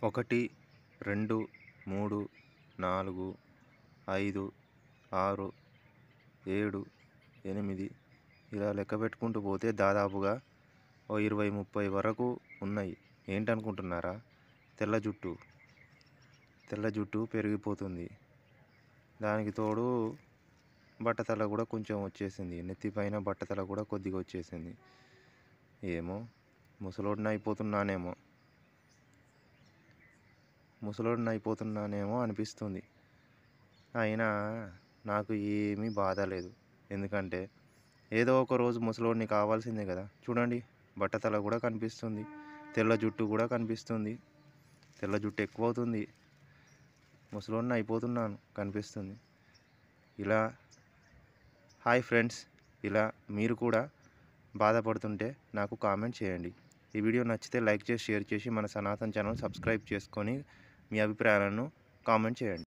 1, 2, 3, 4, 5, 6, 7, 8 ఇలా లెక్క పెట్టుకుంటూ పోతే దాదాపుగా 20-30 వరకు ఉన్నాయి. ఏంటనుకుంటున్నారా? తెల్ల జుట్టు పెరిగిపోతుంది. దానికి తోడు బట్టతల కూడా కొంచెం వచ్చేసింది. నెత్తిపైన బట్టతల కూడా కొద్దిగా వచ్చేసింది. ఏమో ముసలోడిని అయిపోతున్నానేమో అనిపిస్తుంది. అయినా నాకు ఏమీ బాధ లేదు. ఎందుకంటే ఏదో ఒక రోజు ముసలోడిని కావాల్సిందే కదా. చూడండి, బట్టతల కూడా కనిపిస్తుంది, తెల్ల జుట్టు కూడా కనిపిస్తుంది. తెల్ల జుట్టు ఎక్కువ అవుతుంది, ముసలోడిని అయిపోతున్నాను కనిపిస్తుంది. ఇలా హాయ్ ఫ్రెండ్స్, ఇలా మీరు కూడా బాధపడుతుంటే నాకు కామెంట్ చేయండి. ఈ వీడియో నచ్చితే లైక్ చేసి షేర్ చేసి మన సనాతన్ ఛానల్ సబ్స్క్రైబ్ చేసుకొని మీ అభిప్రాయాలను కామెంట్ చేయండి.